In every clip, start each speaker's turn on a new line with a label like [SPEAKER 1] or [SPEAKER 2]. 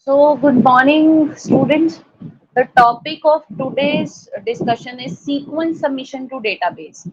[SPEAKER 1] So, good morning, students. The topic of today's discussion is sequence submission to database.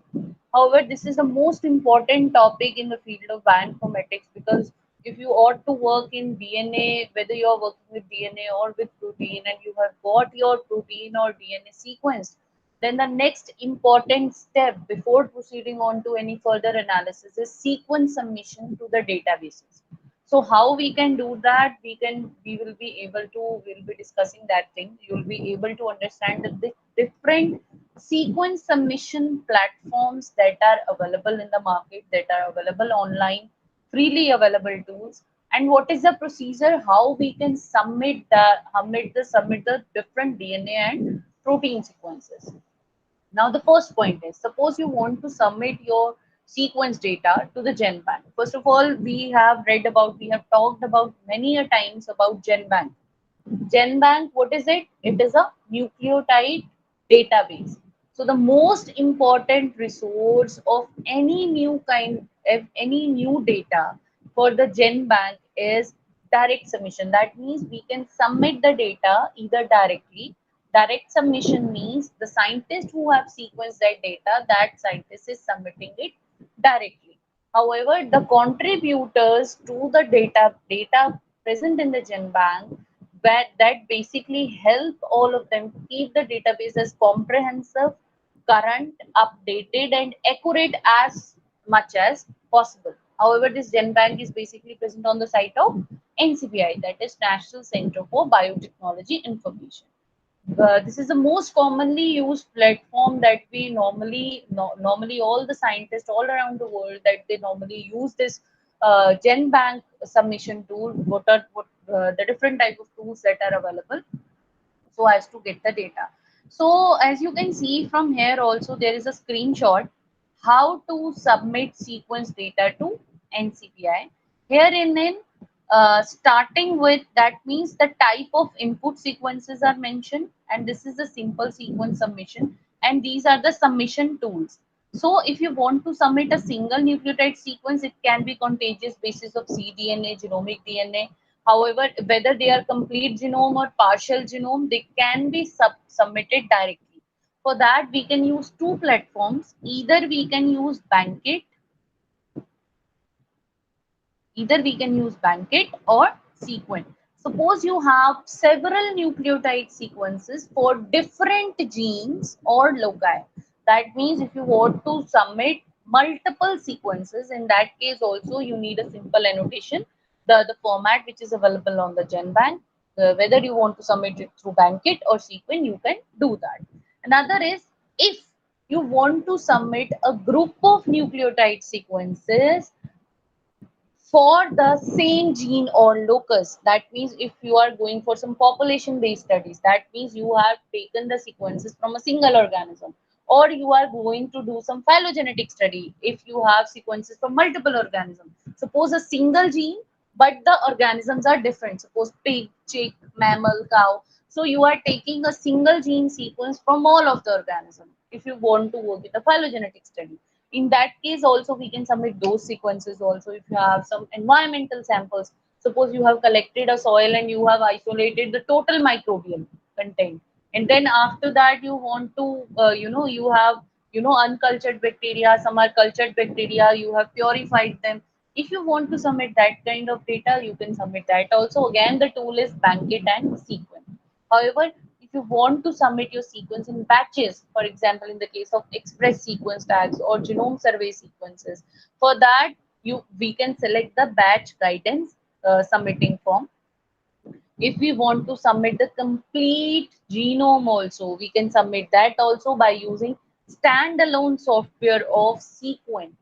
[SPEAKER 1] However, this is the most important topic in the field of bioinformatics because if you ought to work in DNA, whether you are working with DNA or with protein, and you have got your protein or DNA sequence, then the next important step before proceeding on to any further analysis is sequence submission to the databases. So how we can do that? We will be able to we'll be discussing that thing. You will be able to understand the different sequence submission platforms that are available in the market, that are available online, freely available tools, and what is the procedure, how we can submit the different DNA and protein sequences. Now, the first point is, suppose you want to submit your sequence data to the GenBank. First of all, we have talked about many a times about GenBank. GenBank, what is it? It is a nucleotide database. So the most important resource of any new data for the GenBank is direct submission. That means we can submit the data either directly. Direct submission means the scientist who have sequenced that data, that scientist is submitting it directly. However, the contributors to the data present in the GenBank that basically help all of them keep the database as comprehensive, current, updated, and accurate as much as possible. However, this GenBank is basically present on the site of NCBI, that is National Center for Biotechnology Information. This is the most commonly used platform that we normally all the scientists all around the world that they normally use this GenBank submission tool. What the different type of tools that are available so as to get the data. So as you can see from here also there is a screenshot how to submit sequence data to NCBI. Here in starting with that means the type of input sequences are mentioned, and this is a simple sequence submission, and these are the submission tools. So if you want to submit a single nucleotide sequence, it can be contagious basis of cDNA, genomic DNA. However, whether they are complete genome or partial genome, they can be submitted directly. For that, we can use two platforms. Either we can use Bankit or Sequent. Suppose you have several nucleotide sequences for different genes or loci. That means if you want to submit multiple sequences, in that case also you need a simple annotation, the format which is available on the GenBank. Whether you want to submit it through Bankit or Sequent, you can do that. Another is if you want to submit a group of nucleotide sequences for the same gene or locus. That means if you are going for some population based studies, that means you have taken the sequences from a single organism, or you are going to do some phylogenetic study if you have sequences from multiple organisms. Suppose a single gene but the organisms are different, suppose pig, chick, mammal, cow. So you are taking a single gene sequence from all of the organisms if you want to work in a phylogenetic study. In that case also we can submit those sequences also. If you have some environmental samples, suppose you have collected a soil and you have isolated the total microbial content, and then after that you want to you have uncultured bacteria, some are cultured bacteria, you have purified them. If you want to submit that kind of data, you can submit that also. Again, the tool is Bankit and Sequent. However, if you want to submit your sequence in batches, for example, in the case of express sequence tags or genome survey sequences, for that we can select the batch guidance submitting form. If we want to submit the complete genome also, we can submit that also by using standalone software of Sequent.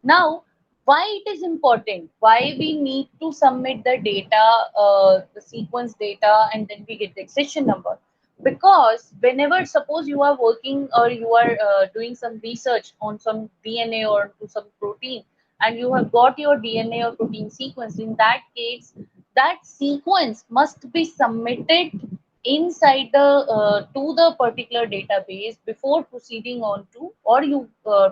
[SPEAKER 1] Now, why it is important? Why we need to submit the data, the sequence data, and then we get the accession number? Because whenever, suppose you are working or you are doing some research on some DNA or to some protein, and you have got your DNA or protein sequence, in that case, that sequence must be submitted inside the to the particular database before proceeding on to or you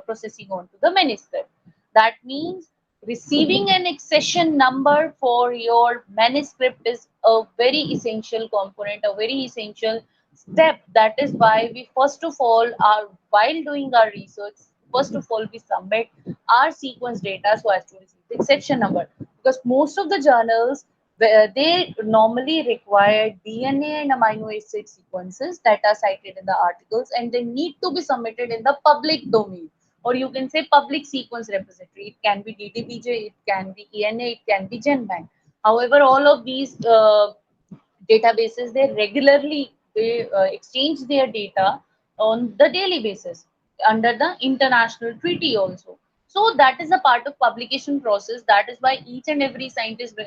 [SPEAKER 1] processing on to the manuscript. That means receiving an accession number for your manuscript is a very essential component, a very essential step. That is why we first of all are, while doing our research, first of all we submit our sequence data so as to receive the exception number, because most of the journals they normally require DNA and amino acid sequences that are cited in the articles, and they need to be submitted in the public domain, or you can say public sequence repository. It can be DDBJ, it can be ENA, it can be GenBank. However, all of these databases, they regularly exchange their data on the daily basis under the international treaty also. So that is a part of publication process. That is why each and every scientist,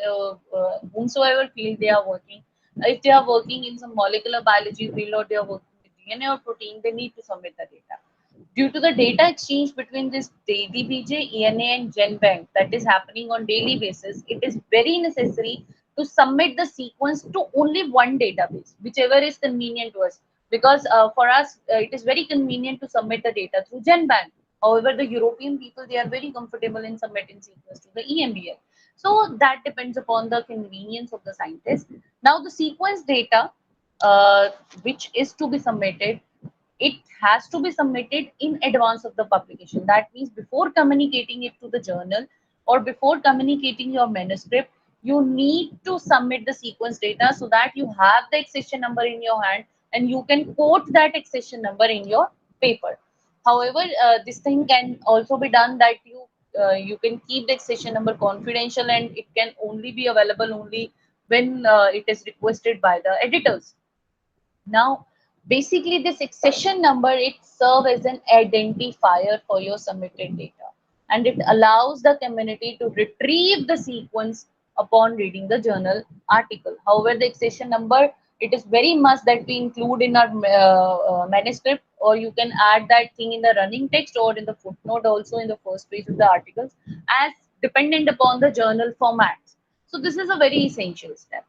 [SPEAKER 1] whomsoever field they are working, if they are working in some molecular biology field or they are working with DNA or protein, they need to submit the data. Due to the data exchange between this DDBJ, ENA, and GenBank that is happening on daily basis, it is very necessary to submit the sequence to only one database, whichever is convenient to us. Because for us, it is very convenient to submit the data through GenBank. However, the European people, they are very comfortable in submitting sequence to the EMBL. So that depends upon the convenience of the scientist. Now, the sequence data, uh, which is to be submitted, it has to be submitted in advance of the publication. That means before communicating it to the journal or before communicating your manuscript, you need to submit the sequence data so that you have the accession number in your hand and you can quote that accession number in your paper. However, this thing can also be done that you can keep the accession number confidential, and it can only be available only when it is requested by the editors. Now, basically, this accession number, it serves as an identifier for your submitted data, and it allows the community to retrieve the sequence upon reading the journal article. However, the accession number, it is very must that we include in our manuscript, or you can add that thing in the running text or in the footnote also in the first page of the articles, as dependent upon the journal formats. So this is a very essential step.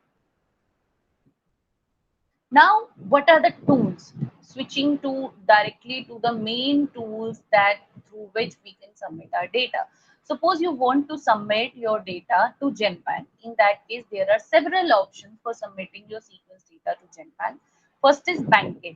[SPEAKER 1] Now, what are the tools? Switching to directly to the main tools that through which we can submit our data. Suppose you want to submit your data to GenBank. In that case, there are several options for submitting your sequence data to GenBank. First is Bankit.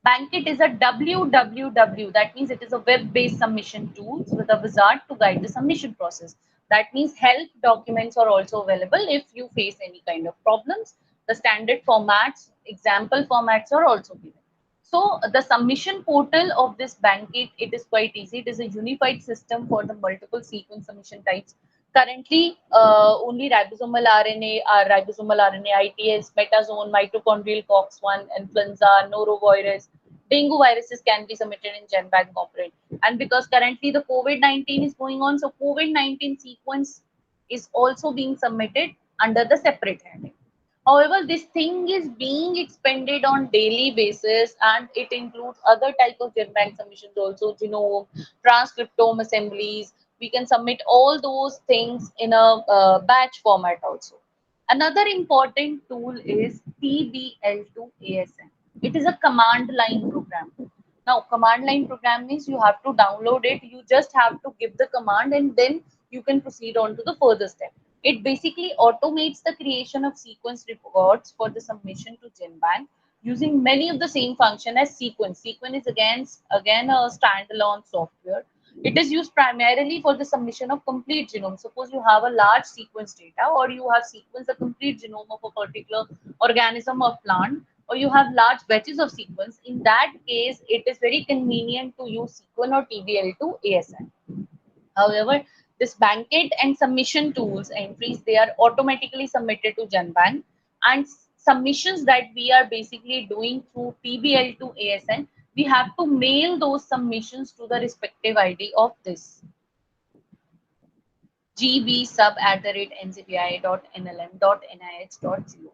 [SPEAKER 1] Bankit is a www, that means it is a web-based submission tool with a wizard to guide the submission process. That means help documents are also available if you face any kind of problems. The standard formats, example formats are also given. So the submission portal of this Bankit, it is quite easy. It is a unified system for the multiple sequence submission types. Currently, only ribosomal RNA, ITS, metazone, mitochondrial COX-1, influenza, norovirus, dengue viruses can be submitted in GenBank component. And because currently the COVID-19 is going on, so COVID-19 sequence is also being submitted under the separate heading. However, this thing is being expanded on daily basis, and it includes other type of GenBank submissions also, genome, transcriptome assemblies. We can submit all those things in a batch format also. Another important tool is TBL2ASM. It is a command line program. Now, command line program means you have to download it. You just have to give the command and then you can proceed on to the further step. It basically automates the creation of sequence reports for the submission to GenBank using many of the same function as Sequence. Sequence is again a standalone software. It is used primarily for the submission of complete genome. Suppose you have a large sequence data, or you have sequenced a complete genome of a particular organism or plant, or you have large batches of sequence. In that case, it is very convenient to use Sequence or TBL2 ASM. However, this Bankit and submission tools entries, they are automatically submitted to GenBank, and submissions that we are basically doing through TBL to ASN, we have to mail those submissions to the respective ID of this gbsub@ncbi.nlm.nih.go.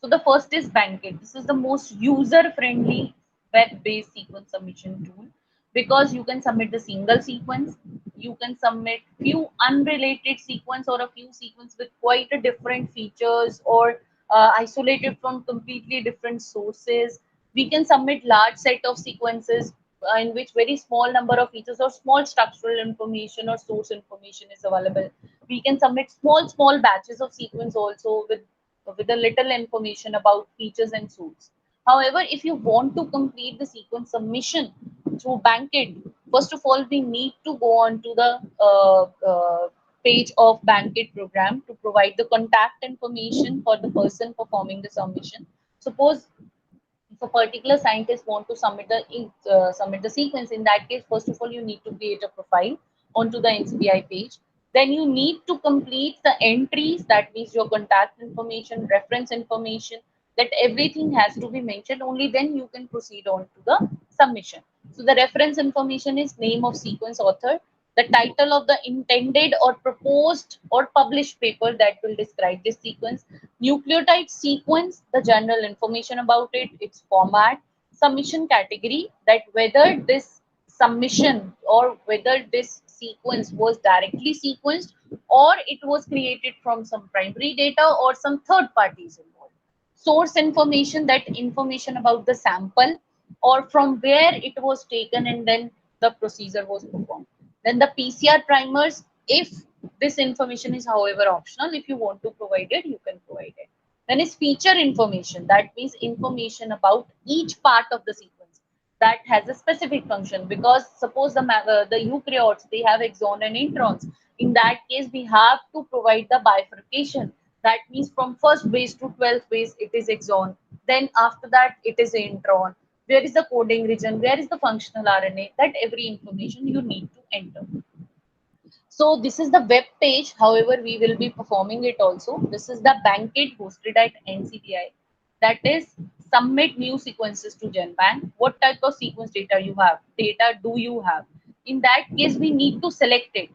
[SPEAKER 1] So the first is Bankit. This is the most user-friendly web-based sequence submission tool, because you can submit the single sequence, you can submit few unrelated sequence or a few sequence with quite a different features, or isolated from completely different sources. We can submit large set of sequences in which very small number of features or small structural information or source information is available. We can submit small batches of sequence also with a little information about features and suits. However, if you want to complete the sequence submission through Bankit, first of all, we need to go on to the page of Bankit program to provide the contact information for the person performing the submission. Suppose if a particular scientist want to submit the sequence, in that case, first of all, you need to create a profile onto the NCBI page. Then you need to complete the entries, that means your contact information, reference information, that everything has to be mentioned. Only then you can proceed on to the submission. So the reference information is name of sequence author, the title of the intended or proposed or published paper that will describe this sequence, nucleotide sequence, the general information about it, its format, submission category, that whether this submission or whether this sequence was directly sequenced or it was created from some primary data or some third parties involved. Source information, that information about the sample or from where it was taken and then the procedure was performed. Then the PCR primers, if this information is however optional, if you want to provide it, you can provide it. Then is feature information, that means information about each part of the sequence that has a specific function, because suppose the eukaryotes, they have exon and introns. In that case, we have to provide the bifurcation. That means from first base to 12th base, it is exon. Then after that, it is intron. Where is the coding region? Where is the functional RNA? That every information you need to enter. So this is the web page. However, we will be performing it also. This is the Bankit hosted at NCBI. That is submit new sequences to GenBank. What type of sequence data you have? Data do you have? In that case, we need to select it.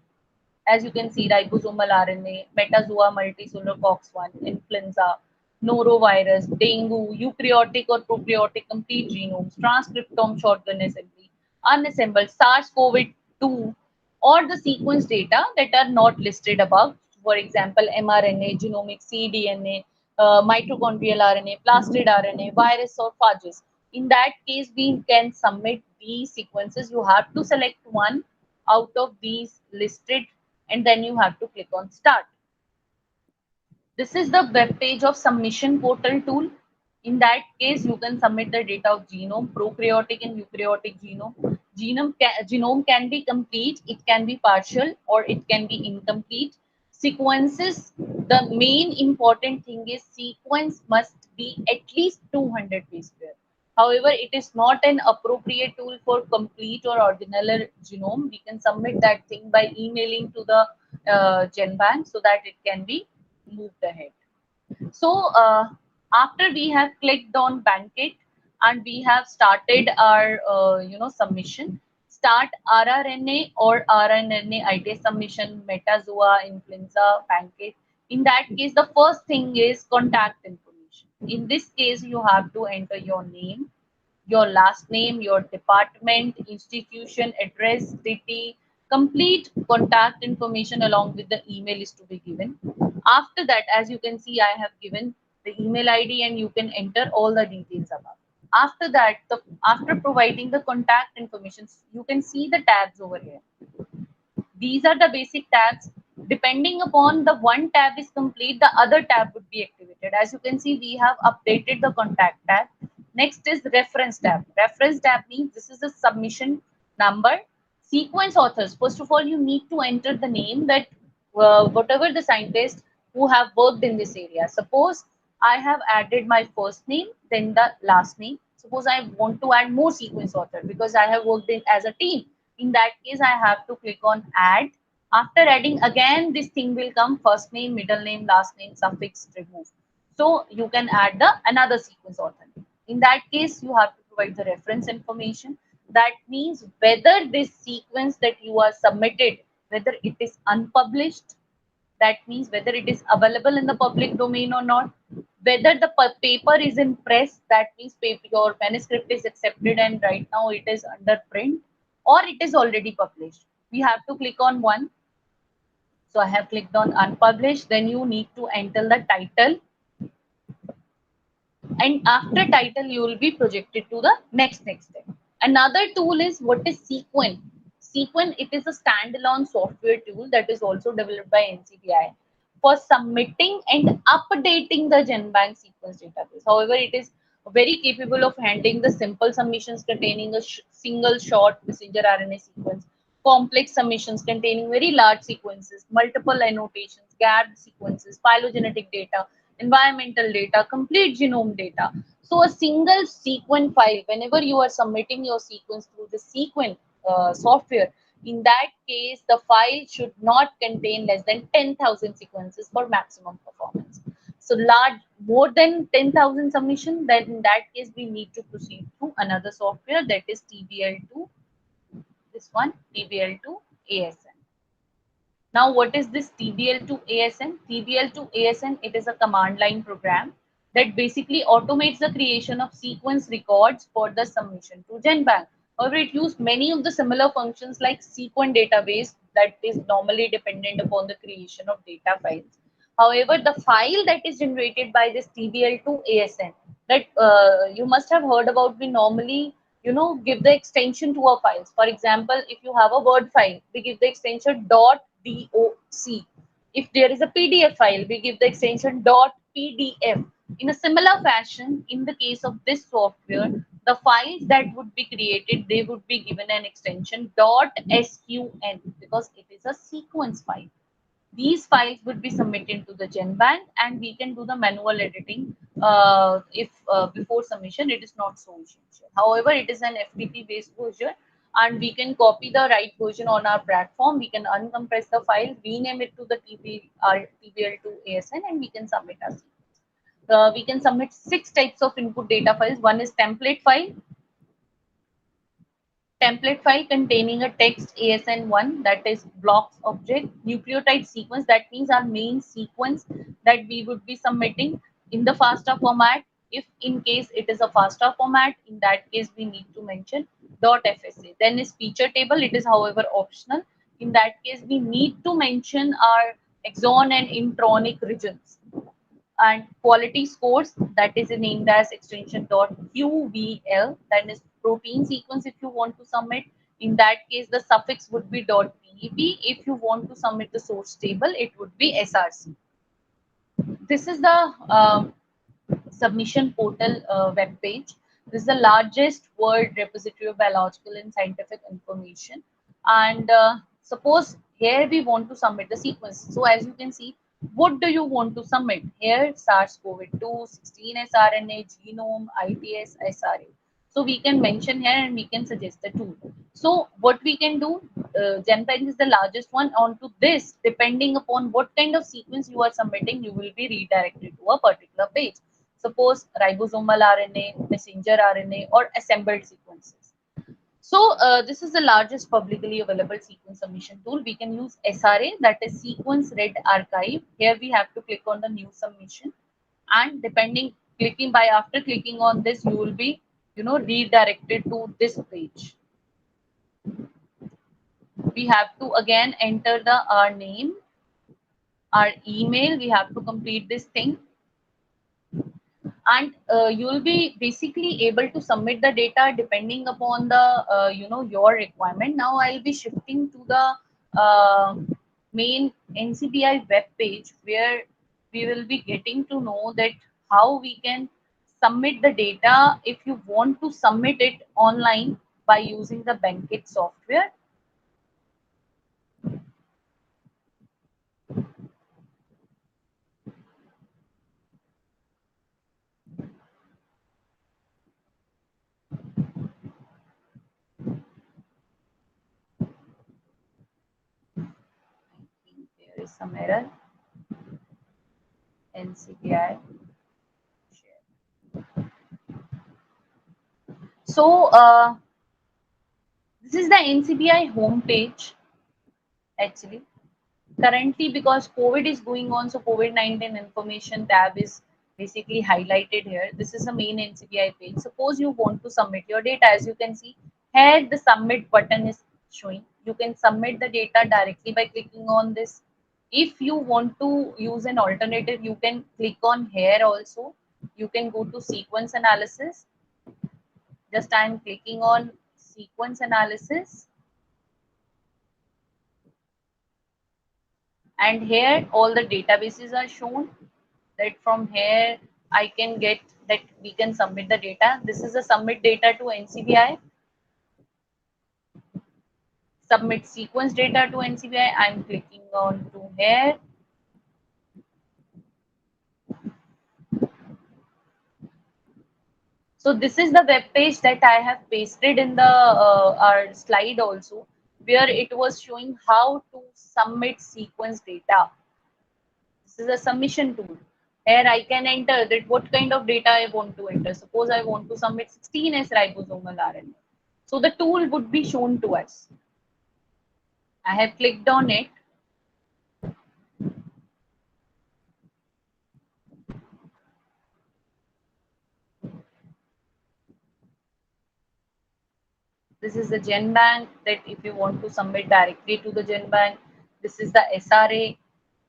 [SPEAKER 1] As you can see, ribosomal RNA, metazoa multicellular COX-1, influenza, norovirus, dengue, eukaryotic or prokaryotic complete genomes, transcriptome shotgun assembly, unassembled SARS-CoV-2, or the sequence data that are not listed above. For example, mRNA, genomic cDNA, mitochondrial RNA, plastid RNA, virus or phages. In that case, we can submit these sequences. You have to select one out of these listed and then you have to click on start. This is the web page of submission portal tool. In that case, you can submit the data of genome, prokaryotic and eukaryotic genome. Genome can be complete, it can be partial, or it can be incomplete. Sequences, the main important thing is sequence must be at least 200 base pair. However, it is not an appropriate tool for complete or ordinal genome. We can submit that thing by emailing to the GenBank so that it can be moved ahead. So after we have clicked on Bankit and we have started our submission, start rRNA or rRNA IDS submission, metazoa, influenza, Bankit. In that case, the first thing is contact information. In this case, you have to enter your name, your last name, your department, institution, address, city, complete contact information along with the email is to be given. After that, as you can see, I have given the email ID and you can enter all the details above. After that, after providing the contact information, you can see the tabs over here. These are the basic tabs. Depending upon the one tab is complete, the other tab would be activated. As you can see, we have updated the contact tab. Next is reference tab. Reference tab means this is a submission number. Sequence authors. First of all, you need to enter the name that whatever the scientist who have worked in this area. Suppose I have added my first name, then the last name. Suppose I want to add more sequence author because I have worked in as a team. In that case, I have to click on add. After adding, again, this thing will come first name, middle name, last name, suffix, remove. So you can add the another sequence author. In that case, you have to provide the reference information. That means whether this sequence that you are submitted, whether it is unpublished, that means whether it is available in the public domain or not, whether the paper is in press, that means your manuscript is accepted and right now it is under print, or it is already published. We have to click on one. So I have clicked on unpublished. Then you need to enter the title, and after title you will be projected to the next step. Another tool is what is sequence. Sequent, it is a standalone software tool that is also developed by NCBI for submitting and updating the GenBank sequence database. However, it is very capable of handling the simple submissions containing a single short messenger RNA sequence, complex submissions containing very large sequences, multiple annotations, gapped sequences, phylogenetic data, environmental data, complete genome data. So a single sequence file, whenever you are submitting your sequence through the sequence software, in that case, the file should not contain less than 10,000 sequences for maximum performance. So large, more than 10,000 submission, then in that case, we need to proceed to another software, that is TBL2, this one, TBL2 ASN. Now, what is this TBL2 ASN? TBL2 ASN, it is a command line program that basically automates the creation of sequence records for the submission to GenBank. However, it uses many of the similar functions like sequence database that is normally dependent upon the creation of data files. However, the file that is generated by this TBL2 ASN, that you must have heard about, we normally give the extension to our files. For example, if you have a Word file, we give the extension .doc. If there is a PDF file, we give the extension .pdf. In a similar fashion, in the case of this software, the files that would be created, they would be given an extension .sqn because it is a sequence file. These files would be submitted to the GenBank, and we can do the manual editing if before submission. It is not so essential. However, it is an FTP based version, and we can copy the right version on our platform. We can uncompress the file, rename it to the TBL2 ASN, and we can submit our sequence. We can submit 6 types of input data files. One is template file containing a text ASN1, that is blocks object, nucleotide sequence, that means our main sequence that we would be submitting in the FASTA format. If in case it is a FASTA format, in that case we need to mention .fsa. Then is feature table, it is however optional. In that case we need to mention our exon and intronic regions. And quality scores, that is named as extension .qvl, that is protein sequence. If you want to submit, in that case the suffix would be .peb. If you want to submit the source table, it would be src. This is the submission portal web page. This is the largest world repository of biological and scientific information. And suppose here we want to submit the sequence. So as you can see, what do you want to submit? Here SARS-CoV-2, 16S-RNA, genome, ITS, SRA. So we can mention here and we can suggest the tool. So what we can do, GenBank is the largest one. Onto this, depending upon what kind of sequence you are submitting, you will be redirected to a particular page. Suppose ribosomal RNA, messenger RNA, or assembled sequences. So this is the largest publicly available sequence submission tool. We can use SRA, that is Sequence Read Archive. Here we have to click on the new submission, and after clicking on this, you will be redirected to this page. We have to again enter our name, our email. We have to complete this thing, and you will be basically able to submit the data depending upon the your requirement. Now I'll be shifting to the main NCBI web page, where we will be getting to know that how we can submit the data if you want to submit it online by using the Bankit software. There is some error. NCBI. So this is the NCBI homepage. Actually, currently, because COVID is going on, so COVID-19 information tab is basically highlighted here. This is the main NCBI page. Suppose you want to submit your data. As you can see here, the submit button is showing. You can submit the data directly by clicking on this. If you want to use an alternative, you can click on here also. You can go to sequence analysis. Just I am clicking on sequence analysis. and here all the databases are shown, that from here I can get that we can submit the data. This is a submit data to NCBI, submit sequence data to NCBI. I'm clicking on to here. So this is the web page that I have pasted in the our slide also, where it was showing how to submit sequence data. This is a submission tool. Here I can enter that what kind of data I want to enter. Suppose I want to submit 16S ribosomal RNA. So the tool would be shown to us. I have clicked on it. This is the GenBank, that if you want to submit directly to the GenBank. This is the SRA.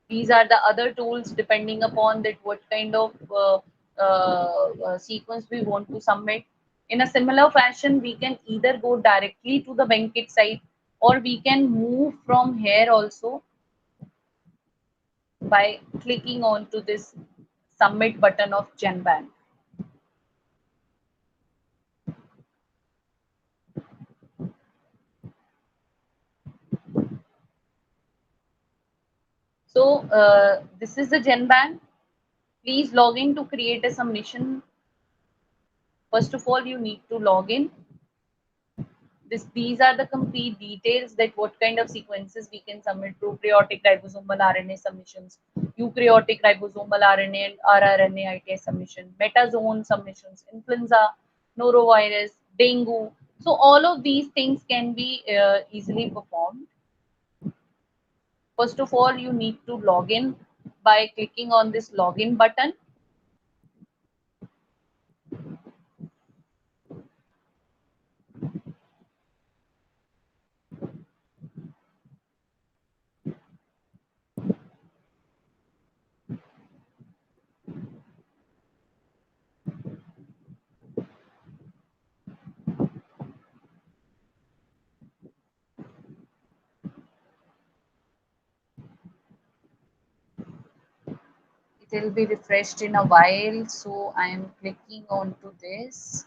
[SPEAKER 1] These are the other tools depending upon that what kind of sequence we want to submit. In a similar fashion, we can either go directly to the Bankit site, or we can move from here also by clicking on to this submit button of GenBank. So this is the GenBank. Please log in to create a submission. First of all, you need to log in. These are the complete details that what kind of sequences we can submit: prokaryotic ribosomal RNA submissions, eukaryotic ribosomal RNA and rRNA ITS submission, metazone submissions, influenza, norovirus, dengue. So all of these things can be easily performed. First of all, you need to log in by clicking on this login button. It will be refreshed in a while, so I am clicking on to this.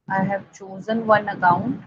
[SPEAKER 1] I have chosen one account.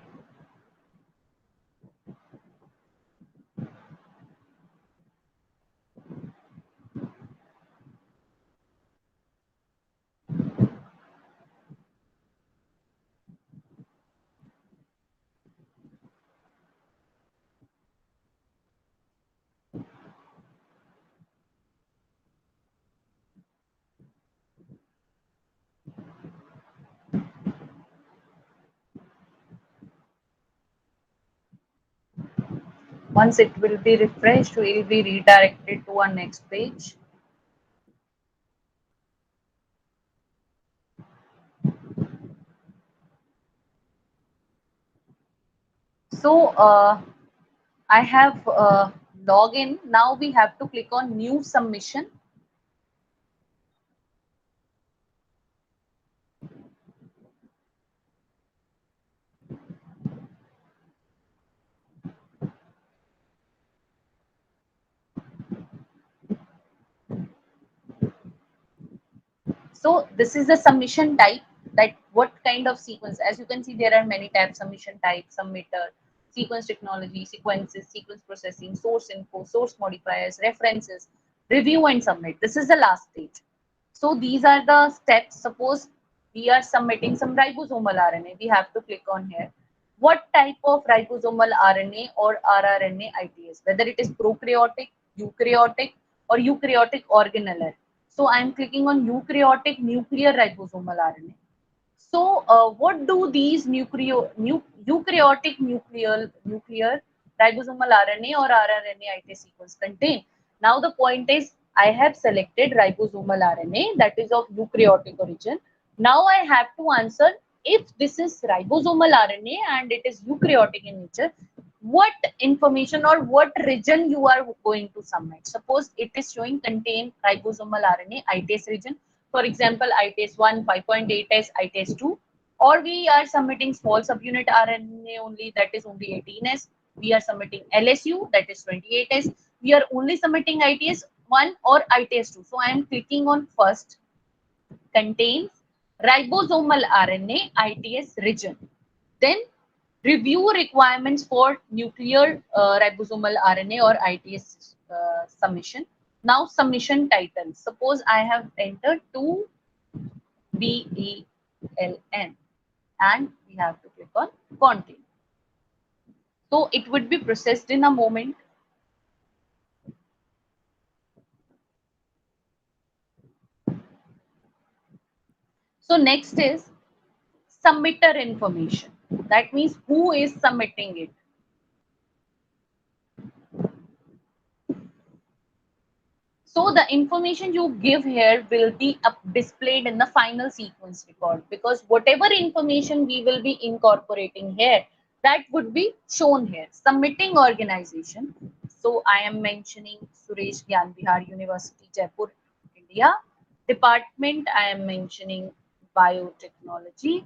[SPEAKER 1] Once it will be refreshed, we will be redirected to our next page. So I have login. Now we have to click on new submission. So this is the submission type, that what kind of sequence. As you can see, there are many types: submission type, submitter, sequence technology, sequences, sequence processing, source info, source modifiers, references, review and submit. This is the last stage. So these are the steps. Suppose we are submitting some ribosomal RNA. We have to click on here. What type of ribosomal RNA or rRNA ITS, whether it is prokaryotic, eukaryotic, or eukaryotic organelle. So I am clicking on eukaryotic nuclear ribosomal RNA. So what do these eukaryotic nuclear ribosomal RNA or rRNA ITS sequence contain? Now the point is, I have selected ribosomal RNA that is of eukaryotic origin. Now I have to answer, if this is ribosomal RNA and it is eukaryotic in nature, what information or what region you are going to submit. Suppose it is showing contain ribosomal RNA ITS region, for example ITS 1, 5.8S, ITS 2, or we are submitting small subunit RNA only, that is only 18S. We are submitting LSU, that is 28S. We are only submitting ITS 1 or ITS 2. So I am clicking on first, contains ribosomal RNA ITS region. Then review requirements for nuclear ribosomal RNA or ITS submission. Now submission title. Suppose I have entered 2BELN and we have to click on continue. So it would be processed in a moment. So next is submitter information. That means who is submitting it. So the information you give here will be displayed in the final sequence record, because whatever information we will be incorporating here, that would be shown here. Submitting organization. So I am mentioning Suresh Gyan Bihar University, Jaipur, India. Department, I am mentioning biotechnology.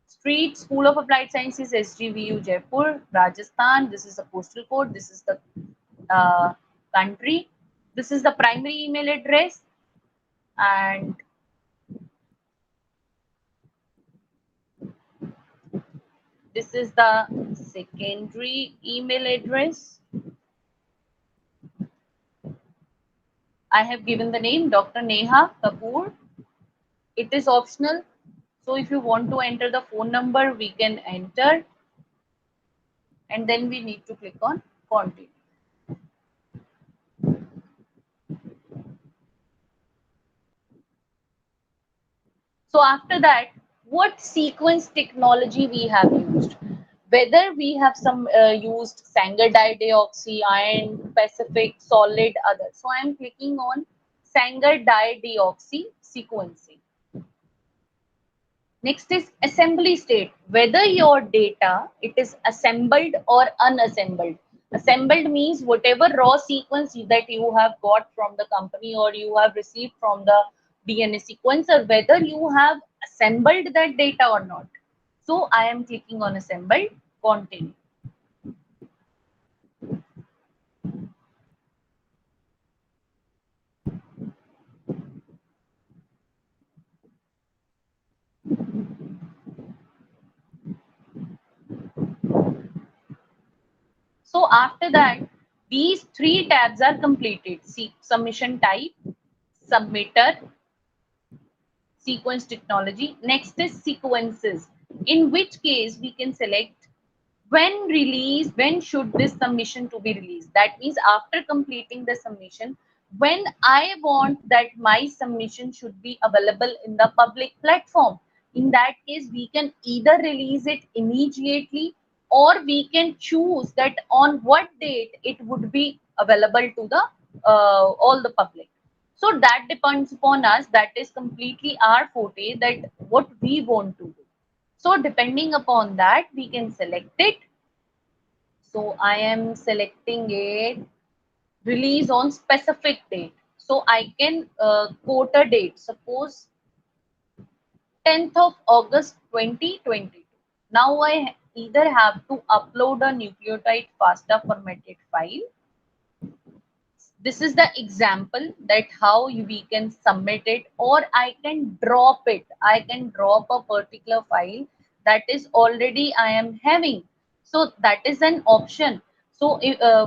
[SPEAKER 1] Street, School of Applied Sciences, SGVU, Jaipur, Rajasthan. This is the postal code. This is the country. This is the primary email address, and this is the secondary email address. I have given the name Dr. Neha Kapoor. It is optional. So if you want to enter the phone number, we can enter, and then we need to click on continue. So after that, what sequence technology we have used? Whether we have some used Sanger didioxy, iron, Pacific, solid, other. So I am clicking on Sanger didioxy sequencing. Next is assembly state. Whether your data, it is assembled or unassembled. Assembled means whatever raw sequence that you have got from the company or you have received from the DNA sequencer, whether you have assembled that data or not. So I am clicking on assembled, continue. So after that, these three tabs are completed. Submission type, submitter, sequence technology. Next is sequences, in which case we can select when release, when should this submission to be released. That means after completing the submission, when I want that my submission should be available in the public platform. In that case, we can either release it immediately or we can choose that on what date it would be available to the all the public. So that depends upon us. That is completely our forte, that what we want to do. So depending upon that, we can select it. So I am selecting it release on specific date. So I can quote a date. Suppose 10th of August 2022. Now I either have to upload a nucleotide FASTA formatted file. This is the example that how we can submit it, or I can drop it. I can drop a particular file that is already I am having. So that is an option. So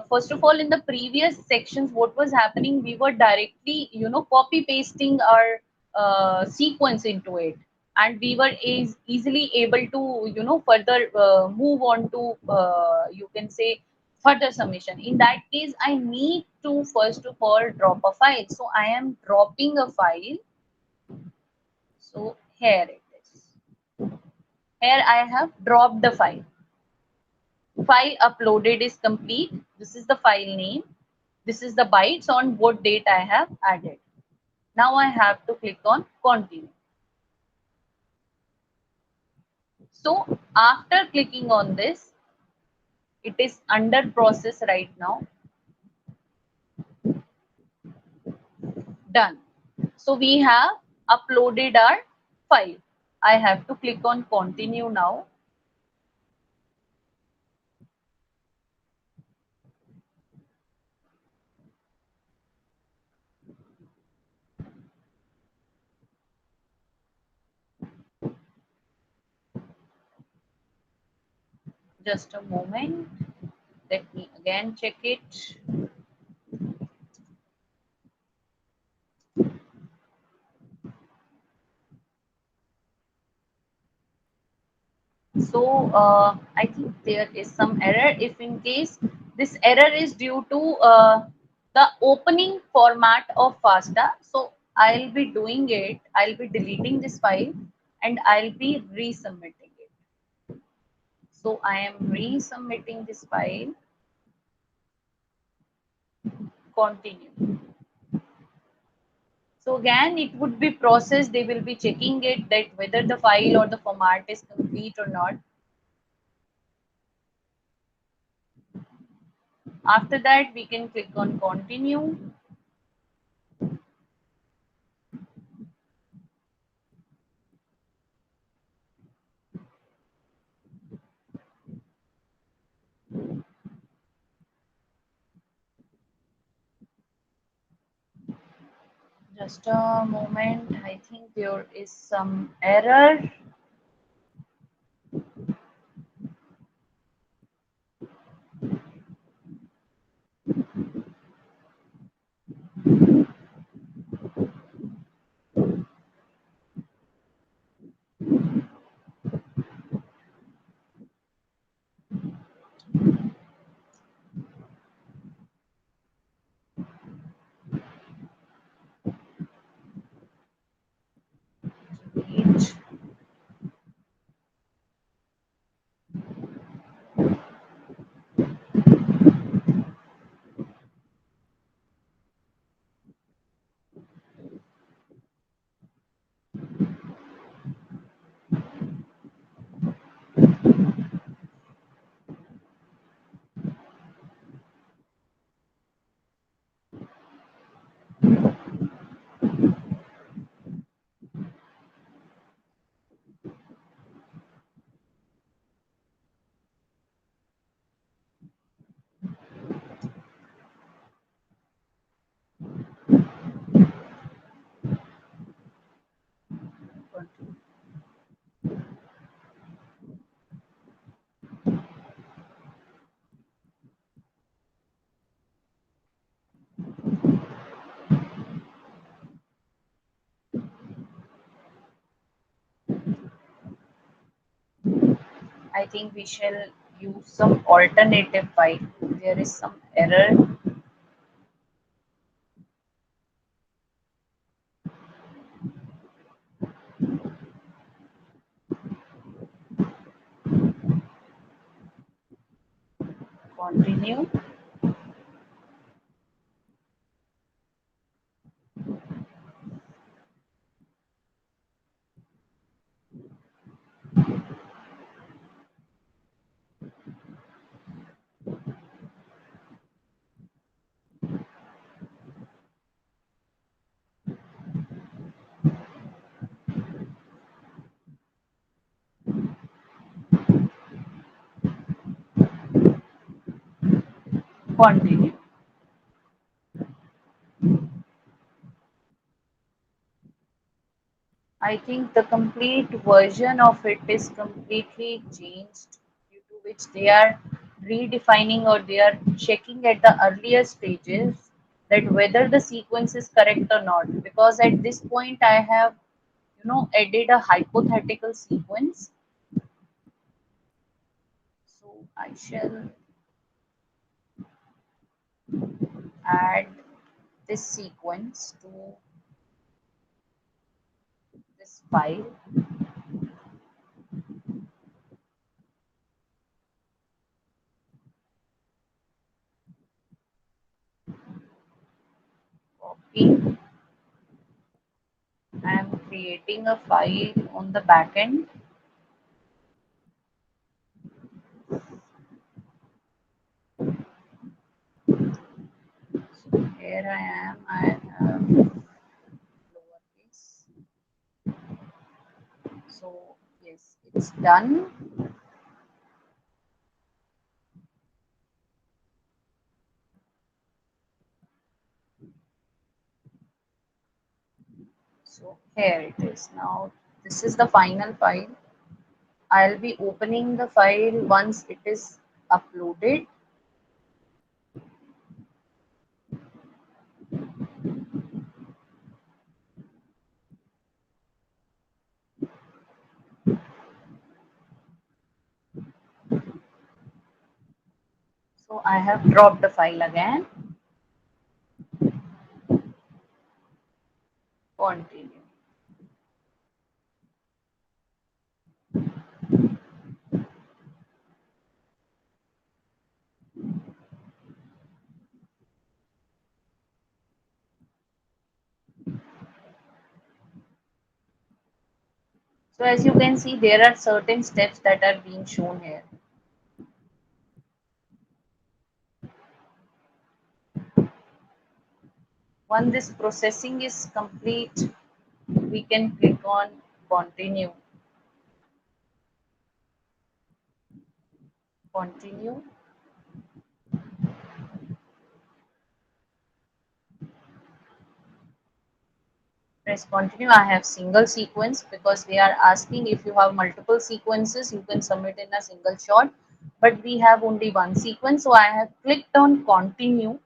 [SPEAKER 1] first of all, in the previous sections, what was happening, we were directly, copy pasting our sequence into it, and we were easily able to, further move on to, you can say, further submission. In that case, I need to first of all drop a file. So I am dropping a file. So here it is. Here I have dropped the file. File uploaded is complete. This is the file name. This is the bytes on what date I have added. Now I have to click on continue. So after clicking on this, it is under process right now. Done. So we have uploaded our file. I have to click on continue now. Just a moment. Let me again check it. So I think there is some error. If in case this error is due to the opening format of FASTA, so I'll be doing it. I'll be deleting this file and I'll be resubmitting it. So I am resubmitting this file. Continue. So again, it would be processed. They will be checking it that whether the file or the format is complete or not. After that, we can click on continue. Just a moment. I think there is some error. Wait. I think we shall use some alternative file. There is some error. Continue. Continue. I think the complete version of it is completely changed, due to which they are redefining or they are checking at the earlier stages that whether the sequence is correct or not. Because at this point, I have, added a hypothetical sequence. So I shall add this sequence to this file. Copy. I am creating a file on the backend. So here I am. I have lowercase. So yes, it's done. So here it is. Now this is the final file. I'll be opening the file once it is uploaded. So I have dropped the file again. Continue. So as you can see, there are certain steps that are being shown here. Once this processing is complete, we can click on continue. Continue. Press continue. I have single sequence because they are asking if you have multiple sequences, you can submit in a single shot. But we have only one sequence, so I have clicked on continue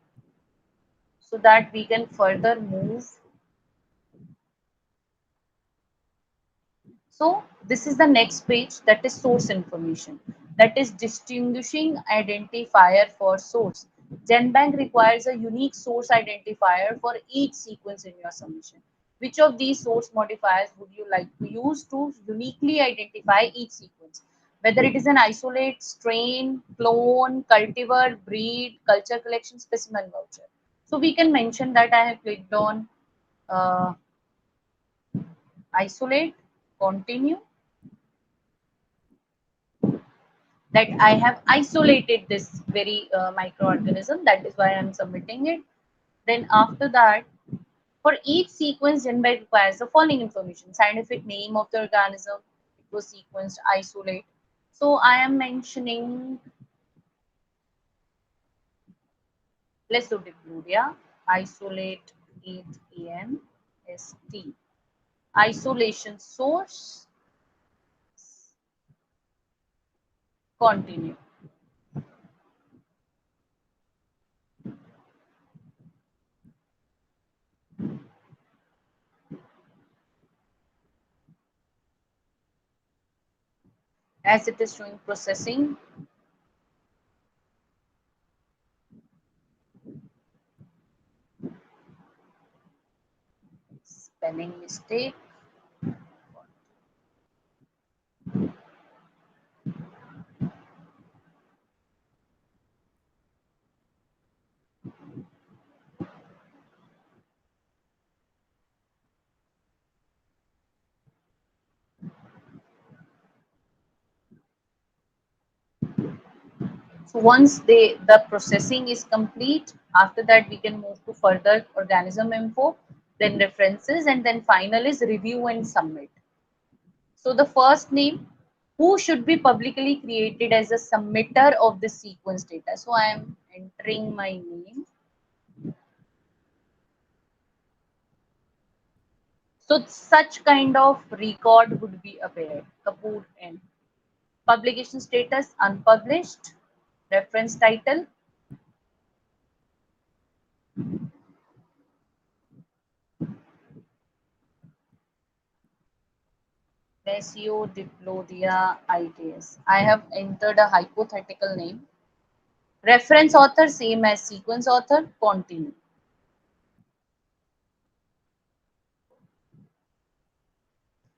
[SPEAKER 1] so that we can further move. So this is the next page, that is source information. That is distinguishing identifier for source. GenBank requires a unique source identifier for each sequence in your submission. Which of these source modifiers would you like to use to uniquely identify each sequence? Whether it is an isolate, strain, clone, cultivar, breed, culture collection, specimen voucher. So we can mention that I have clicked on uh, isolate, continue, that I have isolated this very microorganism. That is why I am submitting it. Then after that, for each sequence, GenBank requires the following information: scientific name of the organism, it was sequenced, isolate. So I am mentioning Lesotipluria, isolate 8 EMST. Isolation source, continue. As it is showing processing, spelling mistake. So once the processing is complete, after that we can move to further organism info, then references, and then final is review and submit. So the first name, who should be publicly created as a submitter of the sequence data. So I am entering my name. So such kind of record would be appeared. Kapoor N. Publication status unpublished. Reference title. Lesio Diplodia ITS. I have entered a hypothetical name. Reference author same as sequence author. Continue.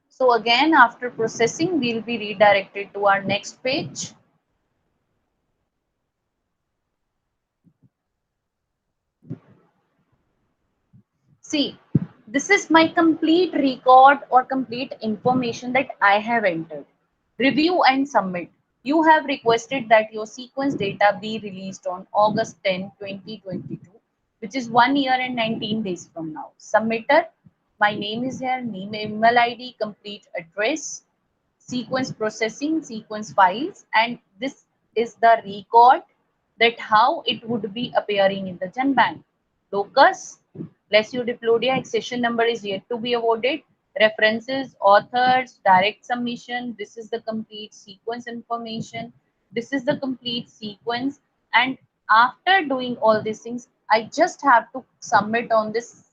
[SPEAKER 1] So again, after processing, we'll be redirected to our next page. See, this is my complete record or complete information that I have entered. Review and submit. You have requested that your sequence data be released on August 10, 2022, which is 1 year and 19 days from now. Submitter, my name is here, name, email ID, complete address, sequence processing, sequence files, and this is the record that how it would be appearing in the GenBank. Locus, Lesiodiplodia accession number is yet to be awarded. references, authors, direct submission. This is the complete sequence information. This is the complete sequence. And after doing all these things, I just have to submit on this,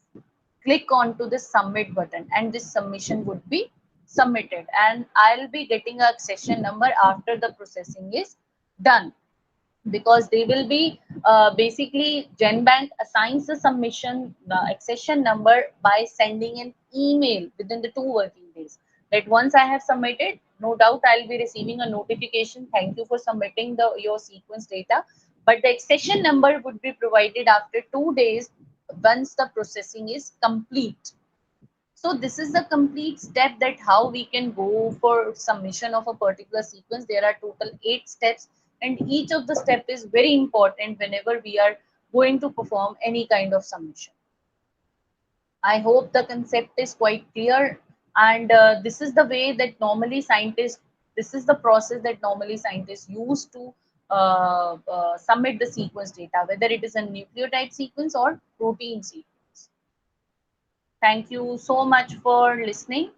[SPEAKER 1] click onto the submit button, and this submission would be submitted, and I'll be getting a accession number after the processing is done, because they will be basically GenBank assigns the submission accession number by sending an email within the 2 working days. That once I have submitted, no doubt I'll be receiving a notification. Thank you for submitting your sequence data. But the accession number would be provided after 2 days once the processing is complete. So this is the complete step that how we can go for submission of a particular sequence. There are total 8 steps, and each of the step is very important whenever we are going to perform any kind of submission. I hope the concept is quite clear, and this is the way that normally scientists, this is the process that normally scientists use to submit the sequence data, whether it is a nucleotide sequence or protein sequence. Thank you so much for listening.